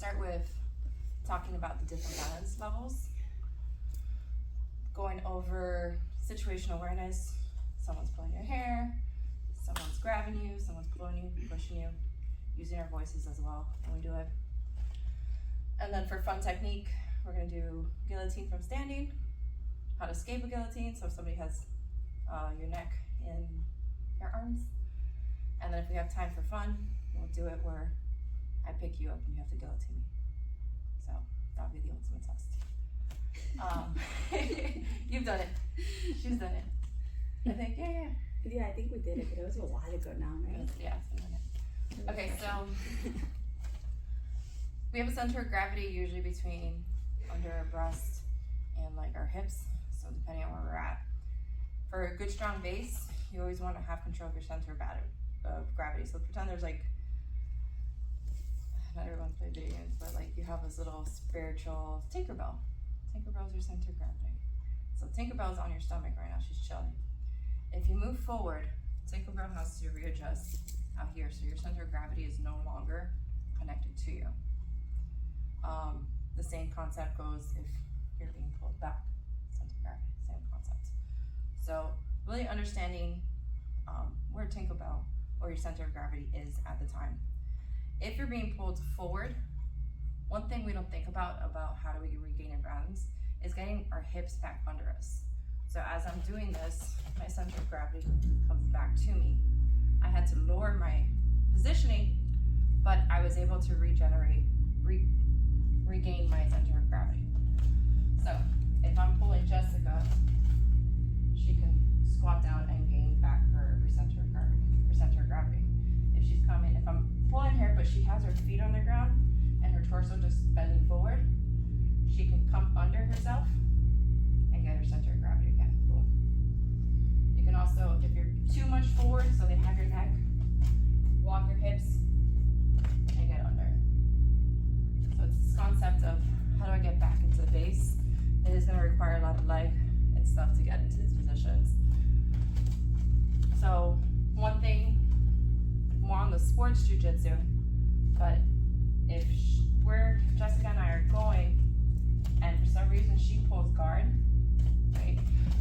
start with talking about the different balance levels, going over situational awareness. Someone's pulling your hair, someone's grabbing you, someone's pulling you, pushing you, using our voices as well when we do it. And then for fun technique, we're gonna do guillotine from standing, how to escape a guillotine, so if somebody has your neck in your arms. And then if we have time for fun, we'll do it where I pick you up and you have to guillotine me. So that'll be the ultimate test. You've done it. She's done it. I think, yeah. Yeah, I think we did it, but it was a while ago now, right? Yeah, it's been a minute. Okay, so we have a center of gravity usually between under our breast and like our hips, so depending on where we're at. For a good strong base, you always want to have control of your center of gravity. So pretend there's like, not everyone's played video games, but like you have this little spiritual Tinkerbell. Tinkerbell's your center of gravity. So Tinkerbell's on your stomach right now, she's chilling. If you move forward, Tinkerbell has to readjust out here, so your center of gravity is no longer connected to you. The same concept goes if you're being pulled back, center of gravity, same concept. So really understanding where Tinkerbell or your center of gravity is at the time. If you're being pulled forward, one thing we don't think about how do we regain our balance is getting our hips back under us. So as I'm doing this, my center of gravity comes back to me. I had to lower my positioning, but I was able to regain my center of gravity. So if I'm pulling Jessica, she can squat down and gain back her center of gravity. If I'm pulling her, but she has her feet on the ground and her torso just bending forward, she can come under herself and get her center of gravity again. Boom. You can also, if you're too much forward, so they have your neck, walk your hips and get under. So it's this concept of how do I get back into the base? It is going to require a lot of leg and stuff to get into these positions. So one thing, more on the sports jiu-jitsu, but if where Jessica and I are going, and for some reason she pulls guard, right?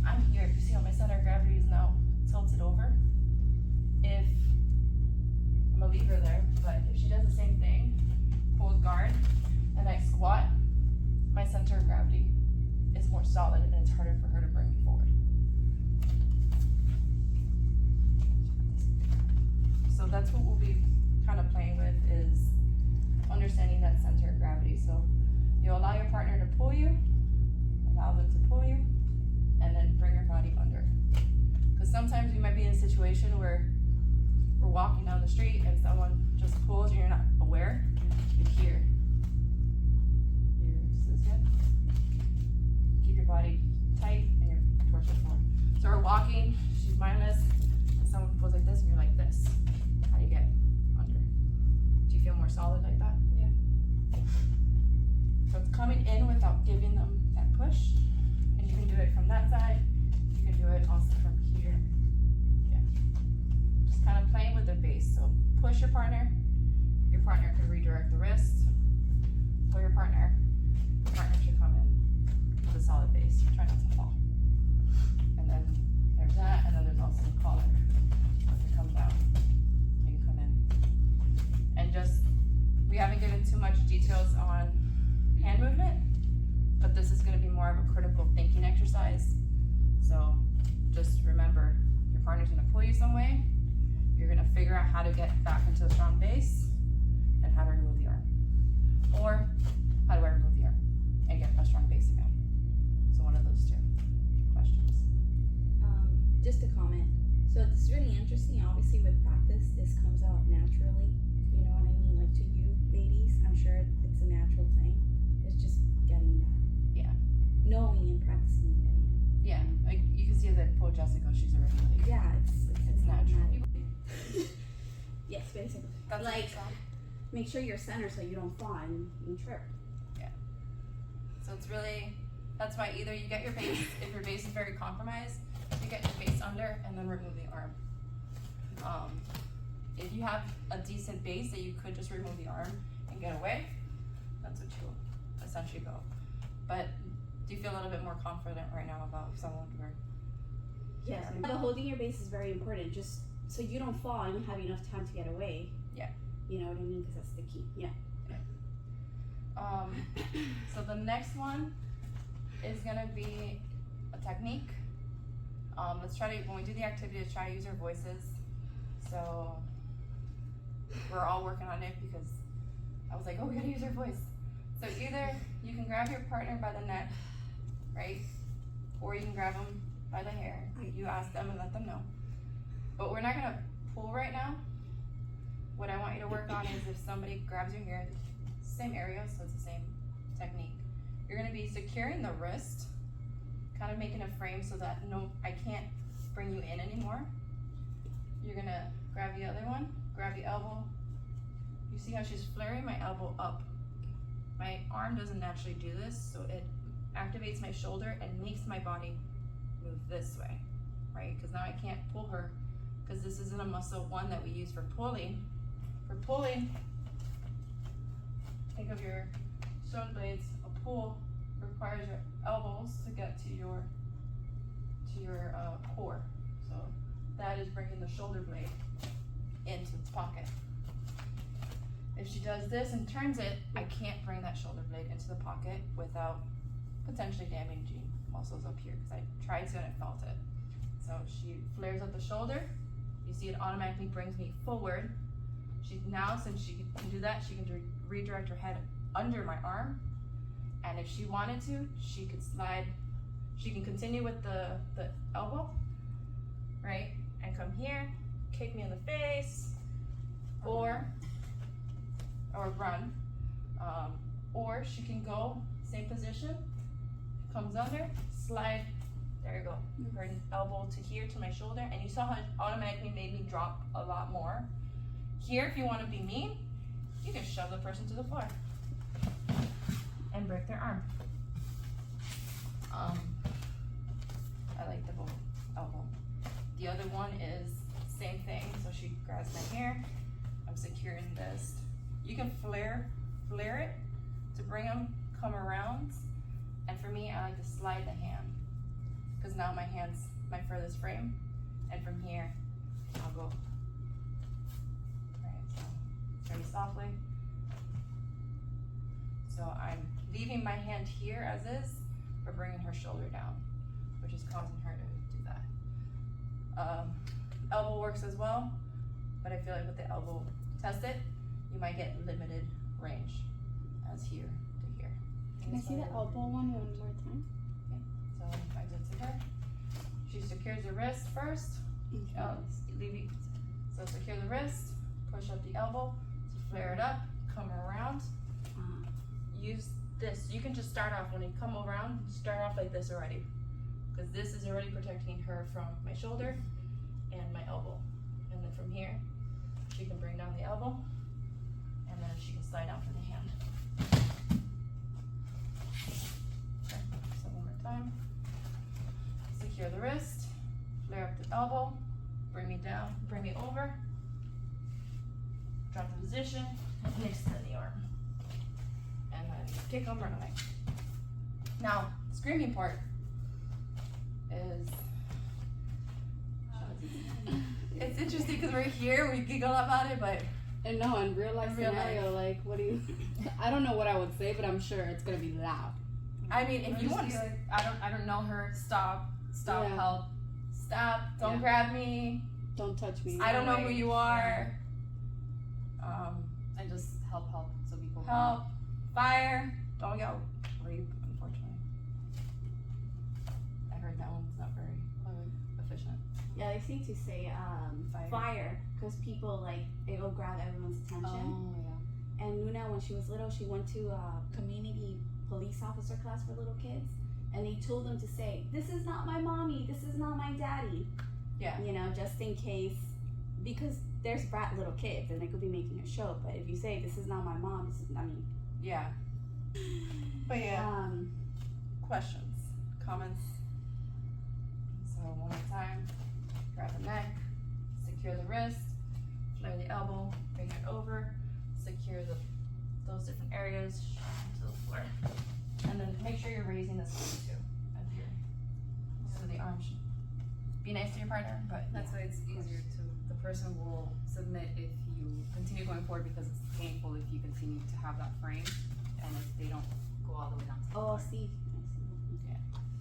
I'm here, if you see how my center of gravity is now tilted over, if, I'm gonna leave her there, but if she does the same thing, pulls guard, and I squat, my center of gravity is more solid and it's harder for her to bring me forward. So that's what we'll be kind of playing with, is understanding that center of gravity. So you'll allow your partner to pull you, allow them to pull you, and then bring your body under. Because sometimes you might be in a situation where we're walking down the street and someone just pulls and you're not aware, you hear this head. Keep your body tight and your torso forward. So we're walking, she's mindless, and someone pulls like this and you're like this. How do you get under? Do you feel more solid like that? Yeah. So it's coming in without giving them that push. And you can do it from that side. You can do it also from here. Yeah. Just kind of playing with the base. So push your partner. Your partner can redirect the wrist. Pull your partner. Your partner should come in with a solid base. Try not to fall. And then there's that. And then there's also the collar. As it comes out. And just, we haven't given too much details on hand movement, but this is going to be more of a critical thinking exercise. So just remember, your partner's going to pull you some way, you're going to figure out how to get back into a strong base, and how to remove the arm. Or, how do I remove the arm and get a strong base again? So one of those two questions. Just a comment. So it's really interesting, obviously with practice, this comes out naturally. You know what I mean? Like to you ladies, I'm sure it's a natural thing. It's just getting that. Yeah. Knowing and practicing getting it. Yeah, like you can see that poor Jessica, she's already like, yeah, it's natural. Yes, basically. That's like, make sure you're centered so you don't fall and trip. Yeah. So it's really, that's why either you get your base, if your base is very compromised, you get your base under and then remove the arm. If you have a decent base that you could just remove the arm and get away, That's what you essentially go. But do you feel a little bit more confident right now about someone where? Yes, but holding your base is very important, just so you don't fall and you have enough time to get away. Yeah. You know what I mean? Because that's the key. Yeah. So the next one is gonna be a technique. Let's try to, when we do the activity, let's try to use our voices. So we're all working on it because I was like, oh, we gotta use our voice. So either you can grab your partner by the neck, right? Or you can grab them by the hair. You ask them and let them know. But we're not gonna pull right now. What I want you to work on is if somebody grabs your hair, same area, so it's the same technique. You're gonna be securing the wrist, kind of making a frame so that no, I can't bring you in anymore. You're gonna grab the other one, grab the elbow. You see how she's flaring my elbow up. My arm doesn't naturally do this, so it activates my shoulder and makes my body move this way, right? Because now I can't pull her, because this isn't a muscle one that we use for pulling. For pulling, think of your shoulder blades. A pull requires your elbows to get to your core. So that is bringing the shoulder blade into the pocket. If she does this and turns it, I can't bring that shoulder blade into the pocket without potentially damaging muscles up here, because I tried to and I felt it. So she flares up the shoulder. You see it automatically brings me forward. She now, since she can do that, she can redirect her head under my arm. And if she wanted to, she could slide. She can continue with the elbow, right? And come here, kick me in the face, or run. Or she can go, same position, comes under, slide, there you go. Her elbow to here, to my shoulder, and you saw how it automatically made me drop a lot more. Here, if you want to be mean, you can shove the person to the floor and break their arm. I like the elbow. The other one is same thing. So she grabs my hair. I'm securing this. You can flare it to bring them come around. And for me, I like to slide the hand, because now my hand's my furthest frame, and from here, I'll go. Right, so very softly. So I'm leaving my hand here as is, but bringing her shoulder down, which is causing her to do that. Elbow works as well, but I feel like with the elbow, test it, you might get limited range as here to here. Can I see the elbow one more time? Okay, so I did to her. She secures the wrist first. So secure the wrist, push up the elbow, to flare it up, come around. Use this. You can just start off, when you come around, start off like this already, because this is already protecting her from my shoulder and my elbow. And then from here, she can bring down the elbow, and then she can slide down for the hand. Okay, so one more time. Secure the wrist, flare up the elbow, bring me down, bring me over, drop the position, and extend the arm. And then kick them, run away. Now, the screaming part is, it's interesting because we're here, we giggle about it, but And no, in real life scenario, like, what do you? I don't know what I would say, but I'm sure it's gonna be loud. I mean, if you want to, like, I don't know her. Stop, Yeah. help, stop! Don't Yeah. grab me. Don't touch me. I don't know who you are. And just help so people Help, fire! Don't go rape. Unfortunately, I heard that one's not very efficient. Yeah, they seem to say fire, because people, like, it'll grab everyone's attention. Oh yeah. And Luna, when she was little, she went to a community police officer class for little kids, and they told them to say, "This is not my mommy, this is not my daddy." Yeah. You know, just in case, because there's brat little kids and they could be making a show. But if you say, "This is not my mom," this is, I mean. Yeah. But yeah. Um, Questions, comments. So one more time. Grab the neck, secure the wrist, flare the elbow, bring it over, secure the those different areas to the floor. And then make sure you're raising this one too, up here. So the arm should be nice to your partner, but That's why it's easier to, the person will submit if you continue going forward because it's painful if you continue to have that frame and if they don't go all the way down to the Oh, floor. see.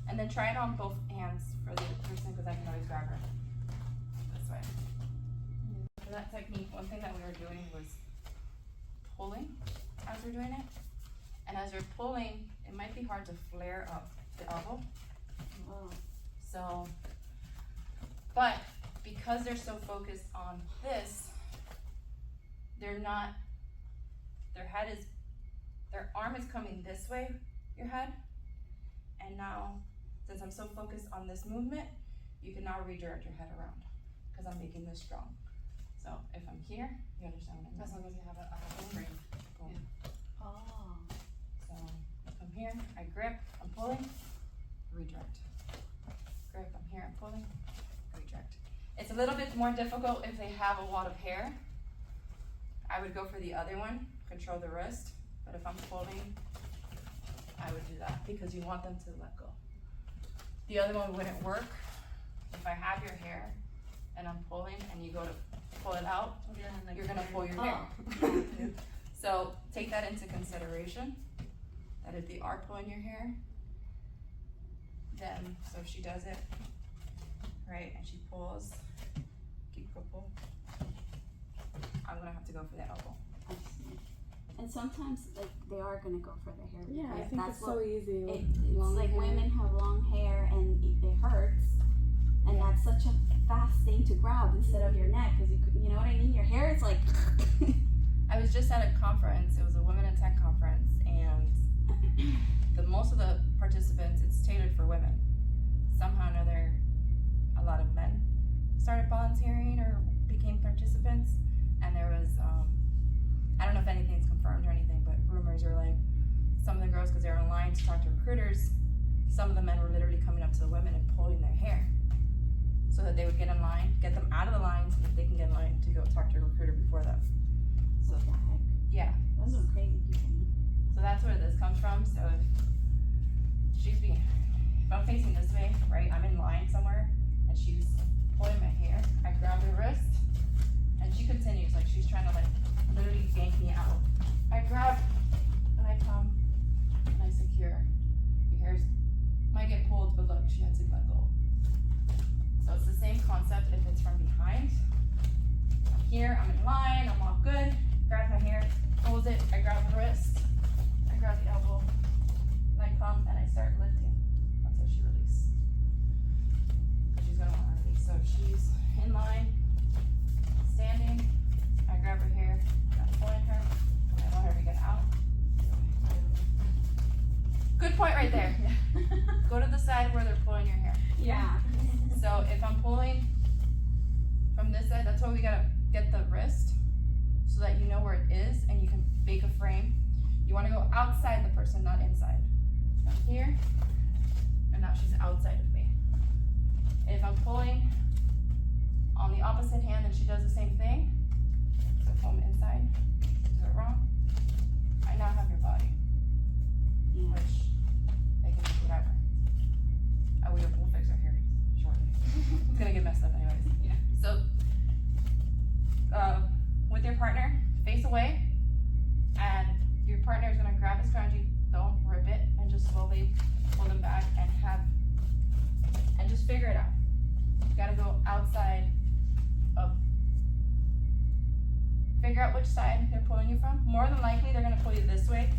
and then try it on both hands for the other person because I can always grab her this way. For that technique, one thing that we were doing was pulling as we're doing it. And as you're pulling, it might be hard to flare up the elbow. Oh. So, but because they're so focused on this, they're not, their arm is coming this way, your head. And now, since I'm so focused on this movement, you can now redirect your head around because I'm making this strong. So if I'm here, you understand what I mean? As long as you have a frame. Boom. Oh. So if I'm here, I grip, I'm pulling, redirect. Grip, I'm here, I'm pulling, redirect. It's a little bit more difficult if they have a lot of hair. I would go for the other one, control the wrist, but if I'm pulling, I would do that because you want them to let go. The other one wouldn't work. If I have your hair and I'm pulling and you go to pull it out, you're gonna pull your hair. So take that into consideration, that if they are pulling your hair, then, so if she does it, right, and she pulls, keep pull, I'm gonna have to go for the elbow. I see. And sometimes, like, they are gonna go for the hair. Yeah, I because think that's it's so easy. With it's long like hair. women have long hair and it hurts, and that's such a fast thing to grab instead of your neck, because you know what I mean. Your hair is like. I was just at a conference, it was a Women in Tech conference, and most of the participants, it's tailored for women. Somehow or another, a lot of men started volunteering or became participants, and there was, I don't know if anything's confirmed or anything, but rumors are like, some of the girls, because they were online to talk to recruiters, some of the men were literally coming up to the women and pulling their hair so that they would get in line, get them out of the line so that they can get in line to go talk to a recruiter before them. So, What the heck? yeah. Those are crazy people. So that's where this comes from. So if I'm facing this way, right, I'm in line somewhere, and she's pulling my hair, I grab her wrist, and she continues, like she's trying to like literally yank me out. I grab, and I come, and I secure. Your hair might get pulled, but look, she had to let go. So it's the same concept if it's from behind. I'm here, I'm in line, I'm all good, grab my hair, pulls it, I grab the wrist, I grab the elbow, and I come and I start lifting until she releases. She's gonna want to release. So she's in line, standing, I grab her hair, I'm pulling her, and I want her to get out. Good point right there. Go to the side where they're pulling your hair. Yeah. So if I'm pulling from this side, that's why we gotta get the wrist so that you know where it is and you can make a frame. You wanna go outside the person, not inside. So I'm here, and now she's outside of me. And if I'm pulling on the opposite hand and she does the same thing, so pull me inside, do it wrong, I now have your body, Yeah. which they can do whatever. We'll fix our hair shortly. It's gonna get messed up anyways. Yeah. So, with your partner, face away, and your partner is gonna grab his scrunchie, don't rip it, and just slowly pull them back and just figure it out. You gotta go outside of, figure out which side they're pulling you from. More than likely, they're gonna pull you this way.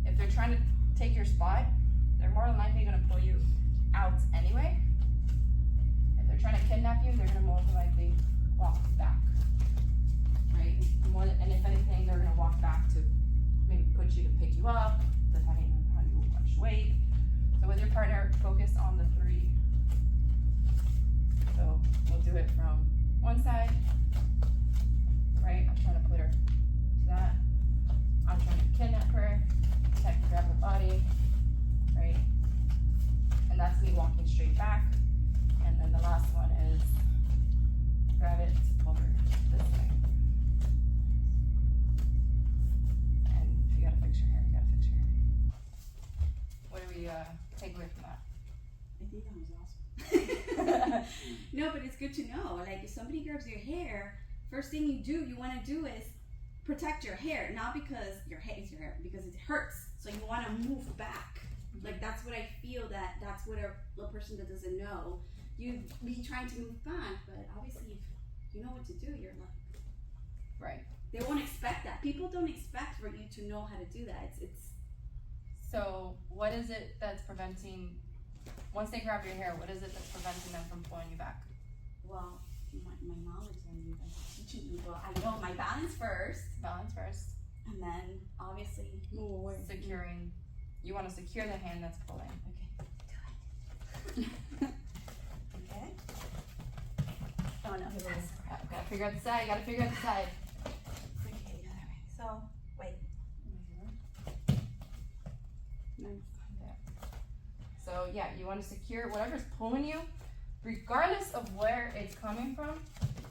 If they're trying to take your spot, they're more than likely gonna pull you out anyway. If they're trying to kidnap you, they're gonna more than likely walk back, right? And if anything, they're gonna walk back to maybe put you to pick you up, depending on how much weight. So with your partner, focus on the three. So we'll do it from one side, right? I'm trying to put her to that. I'm trying to kidnap her, try to grab her body, right? And that's me walking straight back. And then the last one is grab it to pull her this No, but it's good to know. Like, if somebody grabs your hair, first thing you want to do is protect your hair, not because your hair is your hair, because it hurts. So you want to move back. Like, that's what I feel that's what a person that doesn't know. You'd be trying to move back, but obviously if you know what to do, you're like, Right. they won't expect that. People don't expect for you to know how to do that. It's So what is it that's preventing, once they grab your hair, what is it that's preventing them from pulling you back? well, my knowledge on you guys are teaching me. Well, I know my balance first, Balance first. and then obviously move away. Securing, you want to secure the hand that's pulling. Okay. Okay. Oh no. Gotta figure out the side, gotta figure out the side. Okay, the other way. So wait. Nice. So yeah, you want to secure whatever's pulling you, regardless of where it's coming from,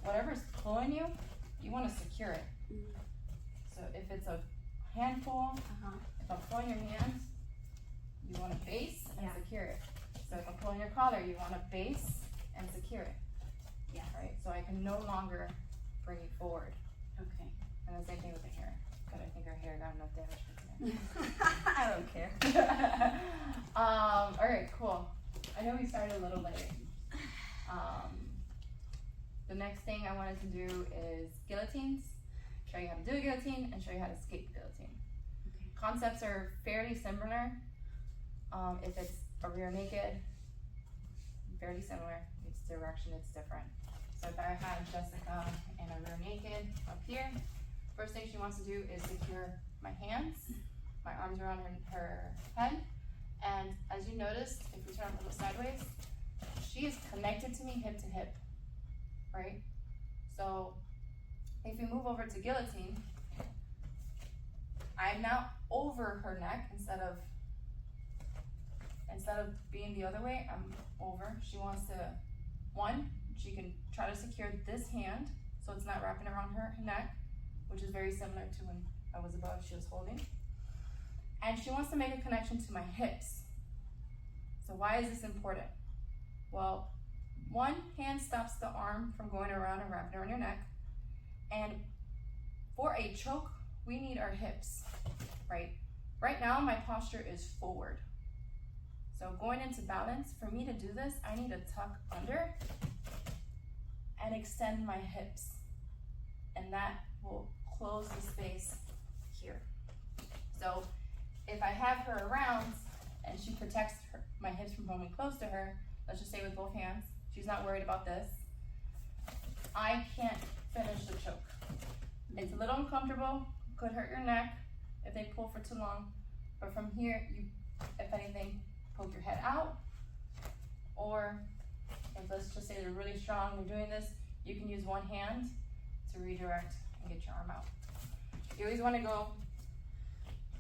whatever's pulling you, you want to secure it. So if it's a hand pull, if I'm pulling your hand, you want to base and secure it. So if I'm pulling your collar, you want to base and secure it. Yeah. Right? So I can no longer bring you forward. Okay. And the same thing with the hair. But I think our hair got enough damage for today. I don't care. Alright, cool. I know we started a little late. The next thing I wanted to do is guillotines. Show you how to do a guillotine and show you how to escape a guillotine. Okay. Concepts are fairly similar. If it's a rear naked, fairly similar. It's direction, it's different. So if I had Jessica in a rear naked up here, first thing she wants to do is secure my hands. My arms are on her head. And as you noticed, if we turn a little sideways, she is connected to me hip to hip, right? So if we move over to guillotine, I'm now over her neck instead of being the other way, I'm over. She wants to, one, she can try to secure this hand so it's not wrapping around her neck, which is very similar to when I was above, she was holding. And she wants to make a connection to my hips. So why is this important? Well, one hand stops the arm from going around and wrapping around your neck. And for a choke, we need our hips, right? Right now, my posture is forward. So going into balance, for me to do this, I need to tuck under and extend my hips. And that will close the space here. So if I have her around and she protects my hips from coming close to her, let's just say with both hands, she's not worried about this, I can't finish the choke. It's a little uncomfortable, could hurt your neck if they pull for too long, but from here, you, if anything, poke your head out, or if let's just say they're really strong, they're doing this, you can use one hand to redirect and get your arm out. You always want to go,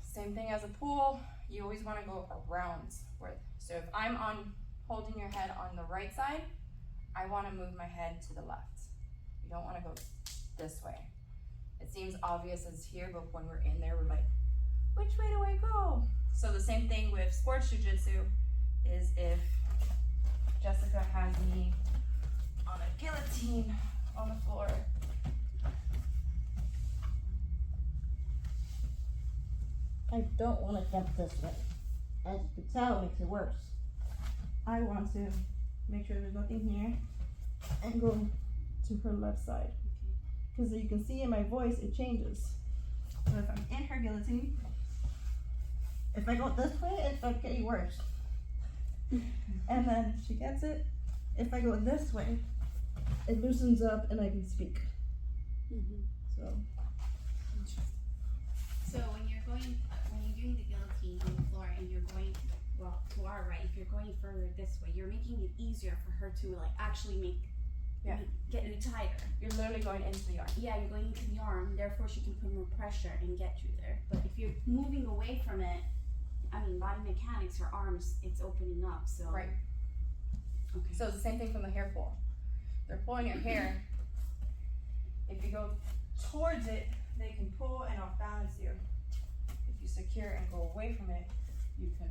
same thing as a pull, you always want to go around. So if I'm holding your head on the right side, I want to move my head to the left. You don't want to go this way. It seems obvious as here, but when we're in there, we're like, which way do I go? So the same thing with sports jiu-jitsu is if Jessica has me on a guillotine on the floor, I don't want to jump this way. As you can tell, it makes it worse. I want to make sure there's nothing here and go to her left side. Because you can see in my voice, it changes. So if I'm in her guillotine, if I go this way, it starts getting worse. And then she gets it. If I go this way, it loosens up and I can speak. So. So when you're doing the guillotine on the floor and you're going, well, to our right, if you're going further this way, you're making it easier for her to like actually get you tighter. you're literally going into the arm. Yeah, you're going into the arm, therefore she can put more pressure and get you there. But if you're moving away from it, I mean, body mechanics, her arms, it's opening up, so. Right. Okay. So it's the same thing from the hair pull. They're pulling your hair. If you go towards it, they can pull and off balance you. If you secure and go away from it, you can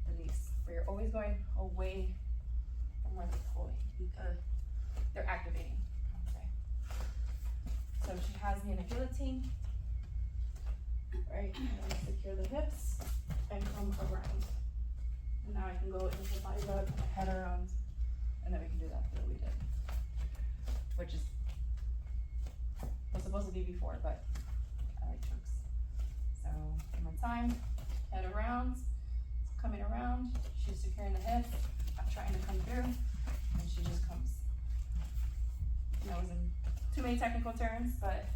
release. But you're always going away from where they're pulling. They're activating, I would say. So she has me in a guillotine. Right, and then secure the hips and come around. And now I can go into the body rub, head around, and then we can do that that we did. Which is was supposed to be before, but I like tricks. So one more time, head around, coming around, she's securing the hips, I'm trying to come through, and she just comes. That wasn't too many technical terms, but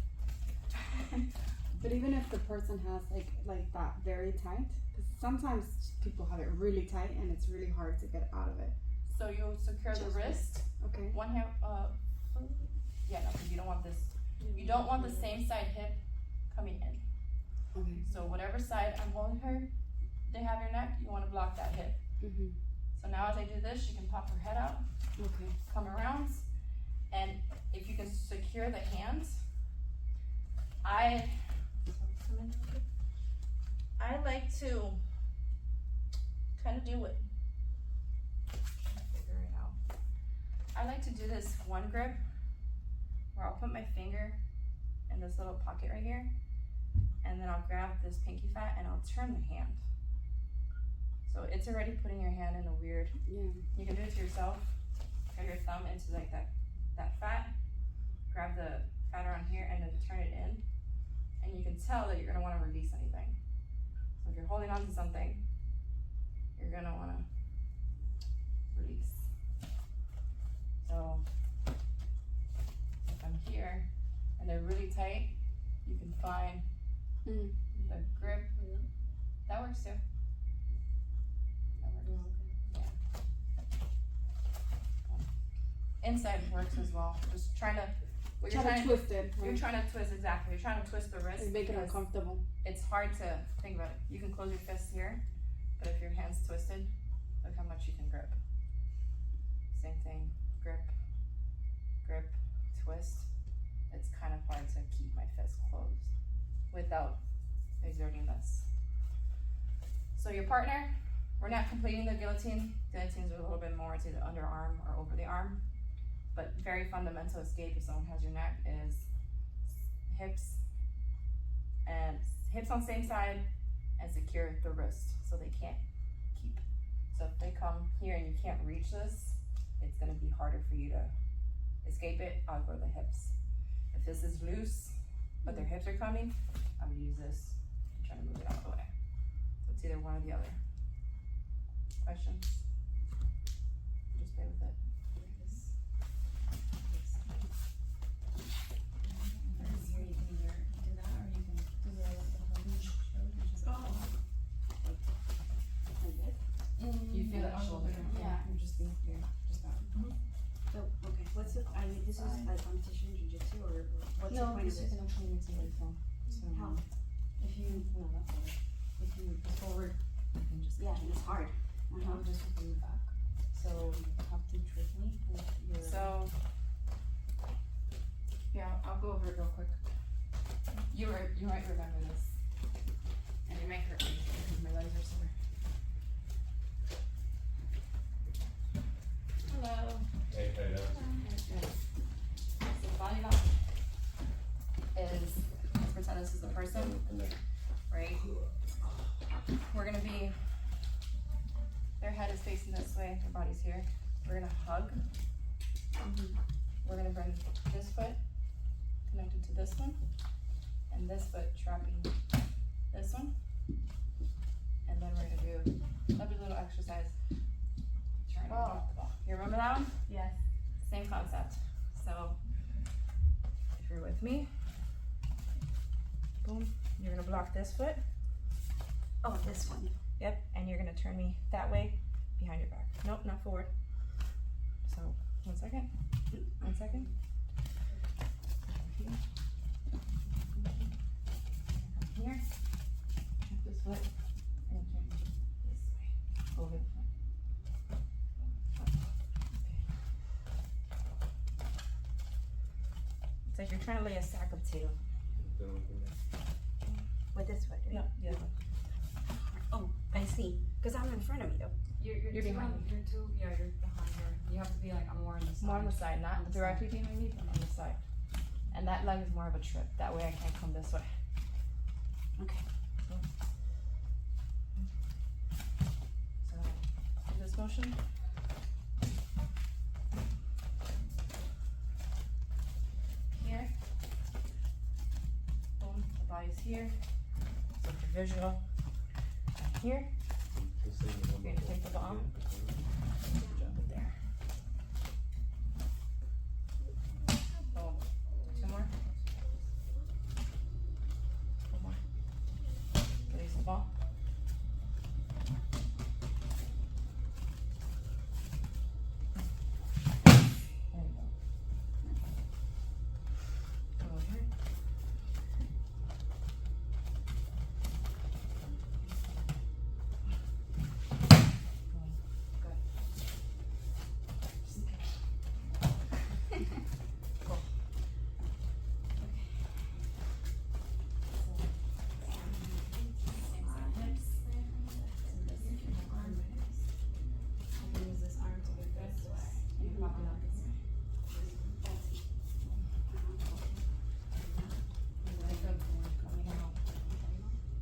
But even if the person has like that very tight, because sometimes people have it really tight and it's really hard to get out of it. so you secure the wrist, Okay. one hand, yeah, no, 'cause you don't want this, you don't want the same side hip coming in. Okay. So whatever side I'm holding her, they have your neck, you wanna block that hip. Mhm. So now as I do this, she can pop her head out, Okay. come around, and if you can secure the hands, I like to kind of do it. Figure it out. I like to do this one grip where I'll put my finger in this little pocket right here, and then I'll grab this pinky fat and I'll turn the hand. So it's already putting your hand in a weird. Yeah. You can do it to yourself. Get your thumb into like that fat. Grab the fat around here and then turn it in. And you can tell that you're gonna wanna release anything. So if you're holding on to something, you're gonna wanna release. So if I'm here and they're really tight, you can find Mm. the grip. That works too. That works. Yeah. Inside works as well. Just trying to. What you're Try trying to twist it. You're Right? trying to twist exactly. You're trying to twist the wrist. And make it because uncomfortable. it's hard to think about it. You can close your fists here, but if your hand's twisted, look how much you can grip. Same thing. Grip, grip, twist. It's kind of hard to keep my fist closed without exerting this. So your partner, we're not completing the guillotine. Guillotines are a little bit more to the underarm or over the arm. But very fundamental escape if someone has your neck is hips on same side and secure the wrist so they can't keep. So if they come here and you can't reach this, it's gonna be harder for you to escape it. I'll go to the hips. If this is loose, but their hips are coming, I would use this and try to move it out of the way. So it's either one or the other. Questions? Just play with it. You feel that shoulder. Yeah. You're just being here, just that. So, okay, what's the, I mean, this is a competition in jiu-jitsu or what's the No, point of because you this? can actually make somebody fall. So How? if you, no, not forward. If you go forward, you can just Yeah, it's hard. I'll just put you back. So you have to trick me with your. So, yeah, I'll go over it real quick. You might remember this. And it might hurt me because my legs are sore. Hello. Hey, how you doing? So body lock is, let's pretend this is the person, right? We're gonna be, their head is facing this way, their body's here. We're gonna hug. We're gonna bring this foot connected to this one, and this foot trapping this one. And then we're gonna do another little exercise. Trying to drop the ball. You remember that one? Yes. Same concept. So, if you're with me, boom, you're gonna block this foot. Oh, this one. Yep, and you're gonna turn me that way behind your back. Nope, not forward. So, 1 second. 1 second. Here. Turn this foot and turn this way. Over the front. It's like you're trying to lay a stack of two. With this foot, right? No, the other one. Oh, I see. Because I'm in front of you. You're You're behind me. You're two. Yeah, you're behind her. You have to be like more on the side. More on the side, On not the directly behind me, but on the side. And that leg is more of a trip. That way I can't come this way. Okay. So, do this motion. Here. Boom, the body's here. So for visual, and here. You're gonna take the ball. Drop it there. Boom. Two more. One more. Release the ball. There you go. Go over here. Good. Just in case. Cool. Use this arm to get this way. And pop it up this way. Coming out.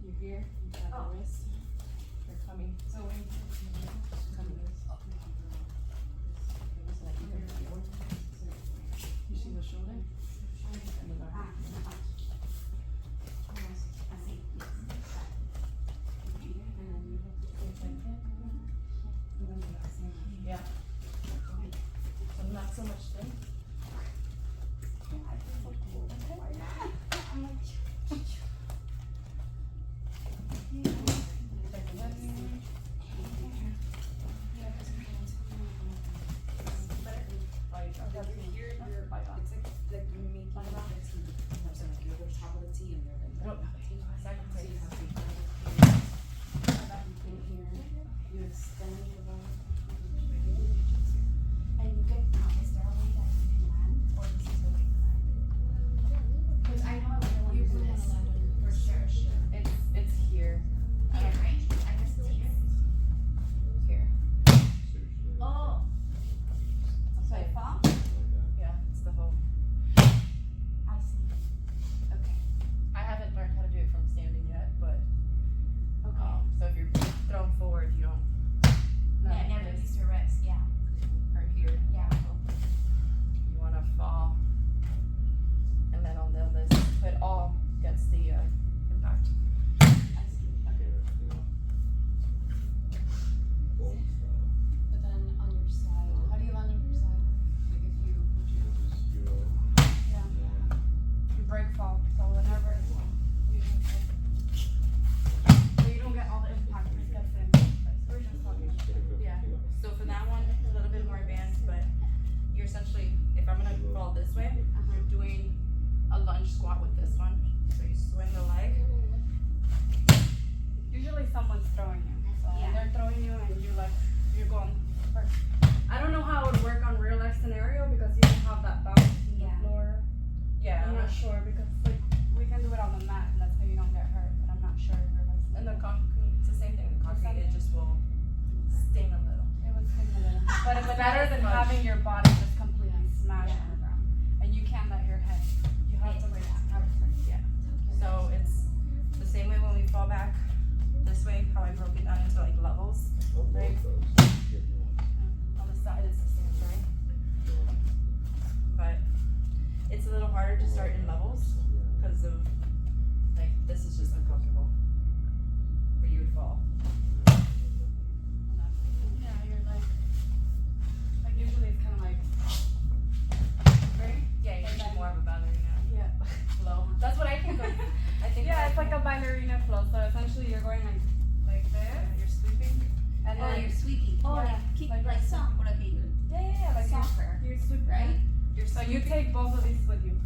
You're here. You got the wrist. You're coming. So when coming this up. You see the shoulder? And the back. Yeah. So not so much thing. It's like you're making a T. You know what I'm saying? Like you're over top of the T and they're like I don't know. T. Second So place. you have to be in here. You extend your body. And you get, is there a way that you can land? Or this is the way to land? Because I know I wouldn't want to do this. For sure. It's here. Here, right? I guess it's here. Here. Oh, so I fall? Yeah, it's the whole. I see. Okay. I haven't learned how to do it from standing yet, but Okay. so if you're thrown forward, you don't. Yeah, never this use your wrist, yeah. hurt here. Yeah. You want to fall, and then on the other foot all gets the impact. I see. Okay. But then on your side, how do you land on your side? Like if you Yeah. you break fall, so whenever you so you don't get all the impact, it just gets in. So we're just talking. Yeah. So for that one, a little bit more advanced, but you're essentially, if I'm gonna fall this way, I'm doing a lunge squat with this one. So you swing the leg. Usually someone's throwing you. So Yeah. they're throwing you and you're going first. I don't know how it would work on real life scenario because you don't have that bounce in the Yeah. floor. Yeah. I'm not sure because like we can do it on the mat and that's how you don't get hurt, but I'm not sure in real life And the scenario. it's the same thing with concrete. It just will sting a little. It was kind of a little. But it's But better not as than much. having your body just completely smash Yeah. on the ground. And you can't let your head. You have to like have it first. Yeah. So it's the same way when we fall back this way, how I broke it down into like levels. Right. On the side it's the same thing. But it's a little harder to start in levels because of like this is just uncomfortable. Where you would fall. Yeah, you're like usually it's kind of like right. Yeah, you're usually more of a ballerina. Yeah. Low. That's what I think of. I think Yeah, it's like a ballerina flow. So essentially you're going like this. you're sweeping. And Oh, then you're sweeping. Oh, Yeah, like kick, like- like song. What I mean? yeah, like Soccer, you're sweeping. right? So you take both of these with you.